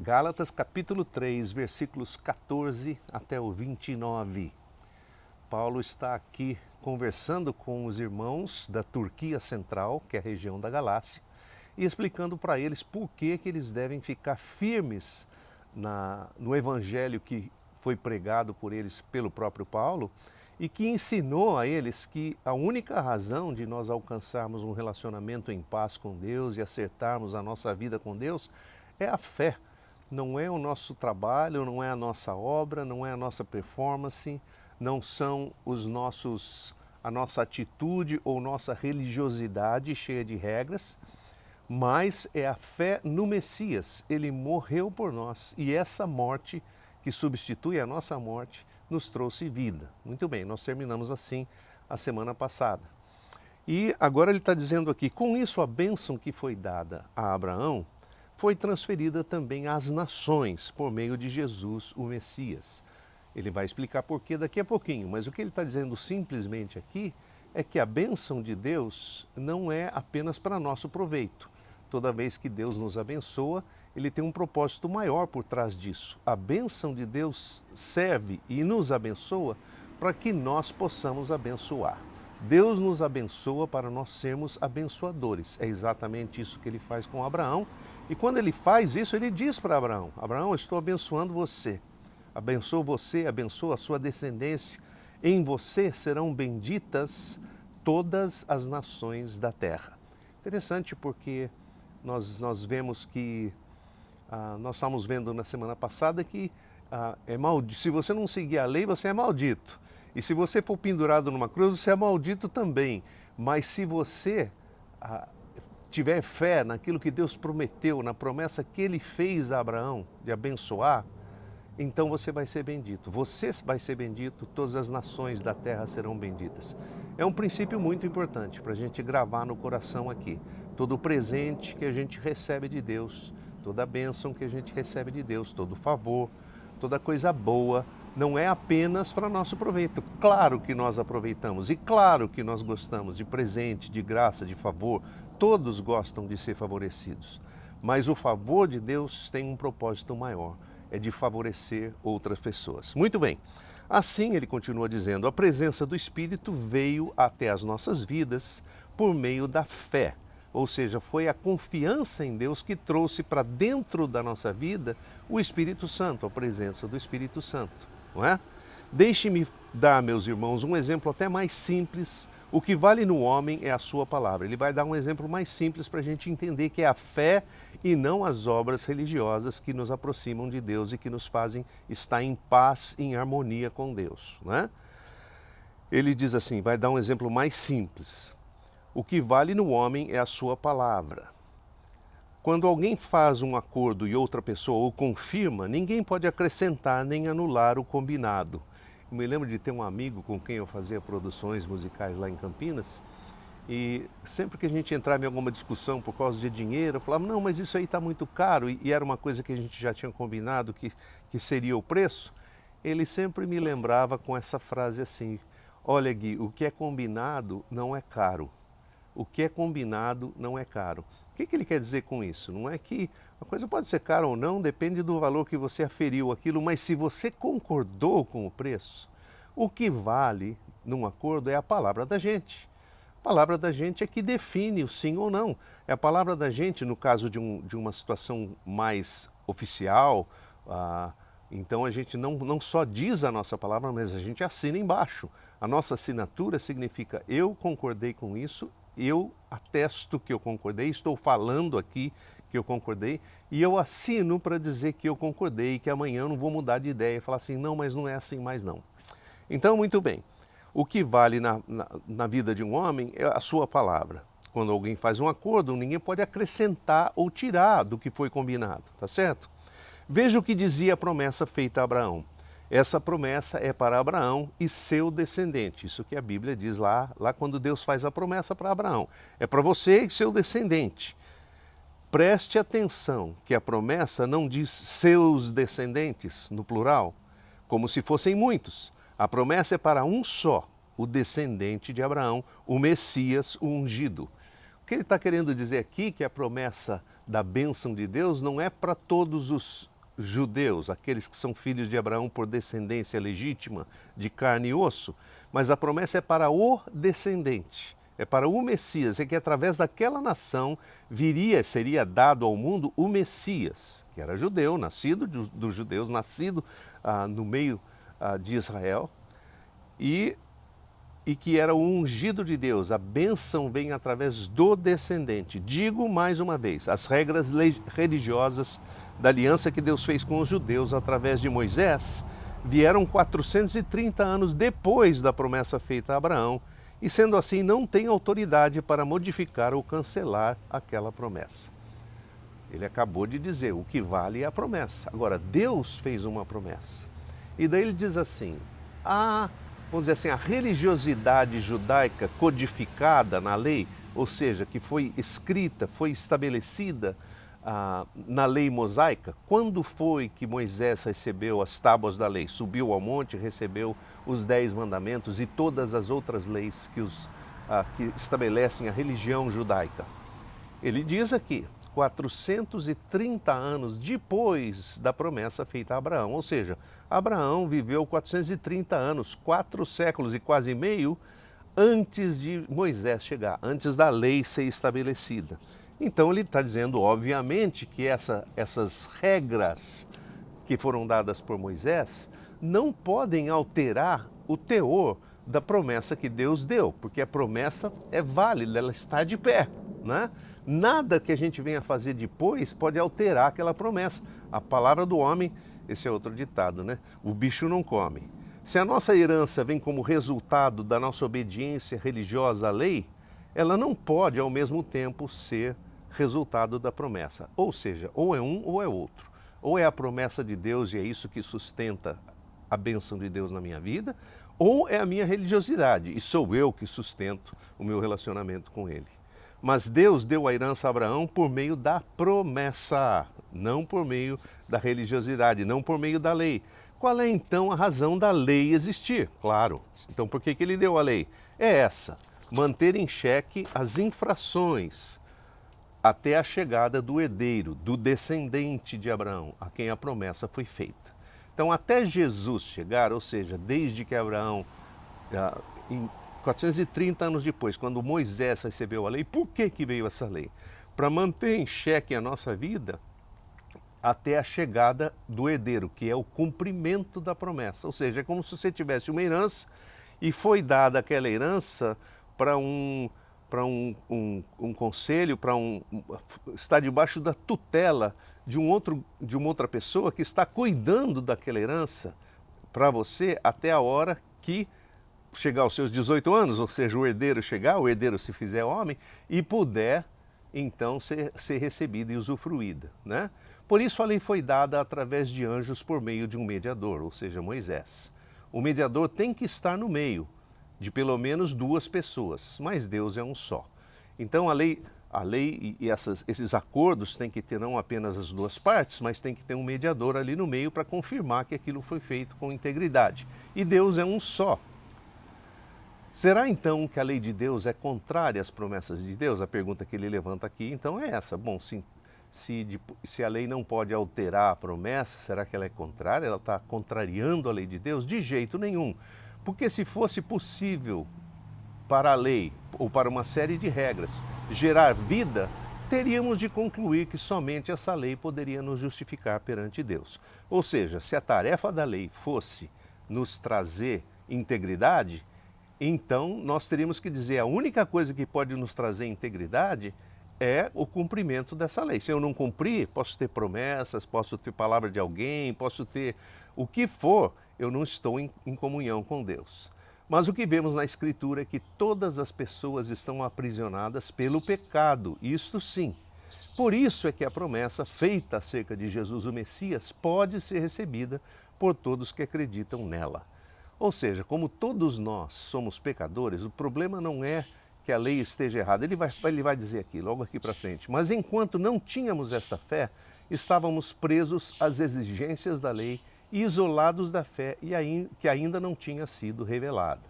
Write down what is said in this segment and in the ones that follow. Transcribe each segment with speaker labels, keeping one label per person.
Speaker 1: Gálatas capítulo 3, versículos 14 até o 29. Paulo está aqui conversando com os irmãos da Turquia Central, que é a região da Galácia, e explicando para eles por que eles devem ficar firmes no evangelho que foi pregado por eles pelo próprio Paulo e que ensinou a eles que a única razão de nós alcançarmos um relacionamento em paz com Deus e acertarmos a nossa vida com Deus é a fé. Não é o nosso trabalho, não é a nossa obra, não é a nossa performance, não são a nossa atitude ou nossa religiosidade cheia de regras, mas é a fé no Messias. Ele morreu por nós e essa morte, que substitui a nossa morte, nos trouxe vida. Muito bem, nós terminamos assim a semana passada. E agora ele está dizendo aqui, com isso a bênção que foi dada a Abraão foi transferida também às nações por meio de Jesus, o Messias. Ele vai explicar por quê daqui a pouquinho, mas o que ele está dizendo simplesmente aqui é que a bênção de Deus não é apenas para nosso proveito. Toda vez que Deus nos abençoa, ele tem um propósito maior por trás disso. A bênção de Deus serve e nos abençoa para que nós possamos abençoar. Deus nos abençoa para nós sermos abençoadores. É exatamente isso que ele faz com Abraão. E quando ele faz isso, ele diz para Abraão: Abraão, eu estou abençoando você. Abençoo você, abençoo a sua descendência. Em você serão benditas todas as nações da terra. Interessante porque nós vemos que, nós estávamos vendo na semana passada que se você não seguir a lei, você é maldito. E se você for pendurado numa cruz, você é maldito também. Mas se você tiver fé naquilo que Deus prometeu, na promessa que Ele fez a Abraão de abençoar, então você vai ser bendito. Você vai ser bendito, todas as nações da terra serão benditas. É um princípio muito importante para a gente gravar no coração aqui. Todo presente que a gente recebe de Deus, toda bênção que a gente recebe de Deus, todo favor, toda coisa boa, não é apenas para nosso proveito. Claro que nós aproveitamos e claro que nós gostamos de presente, de graça, de favor. Todos gostam de ser favorecidos. Mas o favor de Deus tem um propósito maior. É de favorecer outras pessoas. Muito bem. Assim, ele continua dizendo, a presença do Espírito veio até as nossas vidas por meio da fé. Ou seja, foi a confiança em Deus que trouxe para dentro da nossa vida o Espírito Santo, a presença do Espírito Santo, não é? Deixe-me dar, meus irmãos, um exemplo até mais simples. O que vale no homem é a sua palavra. Ele vai dar um exemplo mais simples para a gente entender que é a fé e não as obras religiosas que nos aproximam de Deus e que nos fazem estar em paz, em harmonia com Deus, né? Ele diz assim, vai dar um exemplo mais simples. O que vale no homem é a sua palavra. Quando alguém faz um acordo e outra pessoa o confirma, ninguém pode acrescentar nem anular o combinado. Eu me lembro de ter um amigo com quem eu fazia produções musicais lá em Campinas e sempre que a gente entrava em alguma discussão por causa de dinheiro, eu falava, não, mas isso aí está muito caro e era uma coisa que a gente já tinha combinado que seria o preço. Ele sempre me lembrava com essa frase assim, olha Gui, o que é combinado não é caro. O que é combinado não é caro. O que ele quer dizer com isso? Não é que a coisa pode ser cara ou não, depende do valor que você aferiu aquilo, mas se você concordou com o preço, o que vale num acordo é a palavra da gente. A palavra da gente é que define o sim ou não. É a palavra da gente, no caso de uma situação mais oficial, então a gente não só diz a nossa palavra, mas a gente assina embaixo. A nossa assinatura significa eu concordei com isso, eu atesto que eu concordei, estou falando aqui que eu concordei e eu assino para dizer que eu concordei e que amanhã eu não vou mudar de ideia e falar assim, não, mas não é assim mais não. Então, muito bem, o que vale na vida de um homem é a sua palavra. Quando alguém faz um acordo, ninguém pode acrescentar ou tirar do que foi combinado, tá certo? Veja o que dizia a promessa feita a Abraão. Essa promessa é para Abraão e seu descendente. Isso que a Bíblia diz lá quando Deus faz a promessa para Abraão. É para você e seu descendente. Preste atenção que a promessa não diz seus descendentes, no plural, como se fossem muitos. A promessa é para um só, o descendente de Abraão, o Messias, o ungido. O que ele está querendo dizer aqui é que a promessa da bênção de Deus não é para todos judeus, aqueles que são filhos de Abraão por descendência legítima, de carne e osso, mas a promessa é para o descendente, é para o Messias, é que através daquela nação seria dado ao mundo o Messias, que era judeu, nascido dos judeus, nascido no meio de Israel, e que era o ungido de Deus. A bênção vem através do descendente. Digo mais uma vez, as regras religiosas da aliança que Deus fez com os judeus através de Moisés vieram 430 anos depois da promessa feita a Abraão, e sendo assim não tem autoridade para modificar ou cancelar aquela promessa. Ele acabou de dizer, o que vale é a promessa. Agora, Deus fez uma promessa. E daí ele diz assim, vamos dizer assim, a religiosidade judaica codificada na lei, ou seja, que foi escrita, foi estabelecida na lei mosaica, quando foi que Moisés recebeu as tábuas da lei? Subiu ao monte, recebeu os 10 mandamentos e todas as outras leis que estabelecem a religião judaica. Ele diz aqui, 430 anos depois da promessa feita a Abraão, ou seja, Abraão viveu 430 anos, 4 séculos e quase meio, antes de Moisés chegar, antes da lei ser estabelecida. Então ele está dizendo, obviamente, que essas regras que foram dadas por Moisés não podem alterar o teor da promessa que Deus deu, porque a promessa é válida, ela está de pé, né? Nada que a gente venha fazer depois pode alterar aquela promessa. A palavra do homem, esse é outro ditado, né? O bicho não come. Se a nossa herança vem como resultado da nossa obediência religiosa à lei, ela não pode ao mesmo tempo ser resultado da promessa. Ou seja, ou é um ou é outro. Ou é a promessa de Deus e é isso que sustenta a bênção de Deus na minha vida, ou é a minha religiosidade e sou eu que sustento o meu relacionamento com Ele. Mas Deus deu a herança a Abraão por meio da promessa, não por meio da religiosidade, não por meio da lei. Qual é então a razão da lei existir? Claro, então por que ele deu a lei? É essa, manter em xeque as infrações até a chegada do herdeiro, do descendente de Abraão, a quem a promessa foi feita. Então até Jesus chegar, ou seja, desde que Abraão, em 430 anos depois, quando Moisés recebeu a lei, por que veio essa lei? Para manter em xeque a nossa vida até a chegada do herdeiro, que é o cumprimento da promessa. Ou seja, é como se você tivesse uma herança e foi dada aquela herança para um conselho, está debaixo da tutela de uma outra pessoa que está cuidando daquela herança para você até a hora que chegar aos seus 18 anos, ou seja, o herdeiro chegar, o herdeiro se fizer homem, e puder então ser recebida e usufruída, né? Por isso a lei foi dada através de anjos por meio de um mediador, ou seja, Moisés. O mediador tem que estar no meio de pelo menos 2 pessoas, mas Deus é um só. Então a lei e esses acordos têm que ter não apenas as 2 partes, mas tem que ter um mediador ali no meio para confirmar que aquilo foi feito com integridade. E Deus é um só. Será então que a lei de Deus é contrária às promessas de Deus? A pergunta que ele levanta aqui então é essa. Bom, se a lei não pode alterar a promessa, será que ela é contrária? Ela está contrariando a lei de Deus? De jeito nenhum. Porque se fosse possível para a lei ou para uma série de regras gerar vida, teríamos de concluir que somente essa lei poderia nos justificar perante Deus. Ou seja, se a tarefa da lei fosse nos trazer integridade, então nós teríamos que dizer a única coisa que pode nos trazer integridade é o cumprimento dessa lei. Se eu não cumprir, posso ter promessas, posso ter palavra de alguém, posso ter o que for, eu não estou em comunhão com Deus. Mas o que vemos na Escritura é que todas as pessoas estão aprisionadas pelo pecado, isto sim. Por isso é que a promessa feita acerca de Jesus o Messias pode ser recebida por todos que acreditam nela. Ou seja, como todos nós somos pecadores, o problema não é que a lei esteja errada. Ele vai dizer aqui, logo aqui para frente. Mas enquanto não tínhamos esta fé, estávamos presos às exigências da lei e isolados da fé que ainda não tinha sido revelada.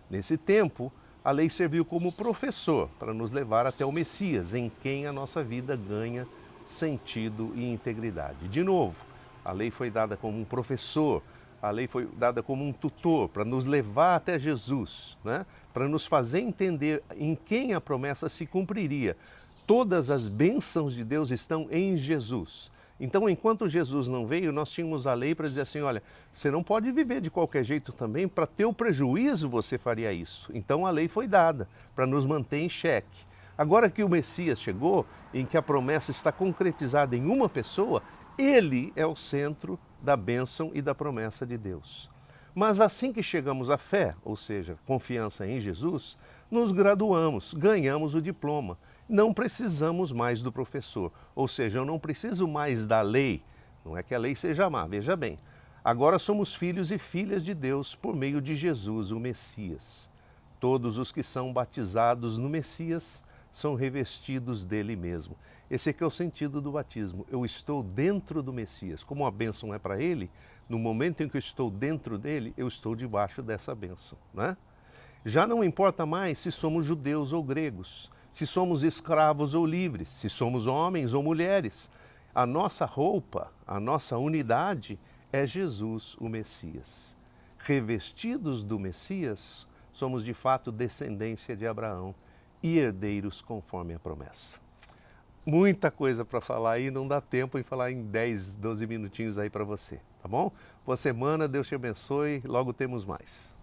Speaker 1: Nesse tempo, a lei serviu como professor para nos levar até o Messias, em quem a nossa vida ganha sentido e integridade. De novo, A lei foi dada como um professor, a lei foi dada como um tutor para nos levar até Jesus, né? Para nos fazer entender em quem a promessa se cumpriria. Todas as bênçãos de Deus estão em Jesus. Então, enquanto Jesus não veio, nós tínhamos a lei para dizer assim, olha, você não pode viver de qualquer jeito também, para teu prejuízo você faria isso. Então a lei foi dada para nos manter em xeque. Agora que o Messias chegou, em que a promessa está concretizada em uma pessoa, ele é o centro da bênção e da promessa de Deus. Mas assim que chegamos à fé, ou seja, confiança em Jesus, nos graduamos, ganhamos o diploma. Não precisamos mais do professor, ou seja, eu não preciso mais da lei. Não é que a lei seja má, veja bem. Agora somos filhos e filhas de Deus por meio de Jesus, o Messias. Todos os que são batizados no Messias são revestidos dele mesmo. Esse aqui é o sentido do batismo. Eu estou dentro do Messias. Como a bênção é para ele, no momento em que eu estou dentro dele, eu estou debaixo dessa bênção, né? Já não importa mais se somos judeus ou gregos, se somos escravos ou livres, se somos homens ou mulheres. A nossa roupa, a nossa unidade é Jesus, o Messias. Revestidos do Messias, somos de fato descendência de Abraão e herdeiros conforme a promessa. Muita coisa para falar aí, não dá tempo em falar em 10, 12 minutinhos aí para você, tá bom? Boa semana, Deus te abençoe, logo temos mais.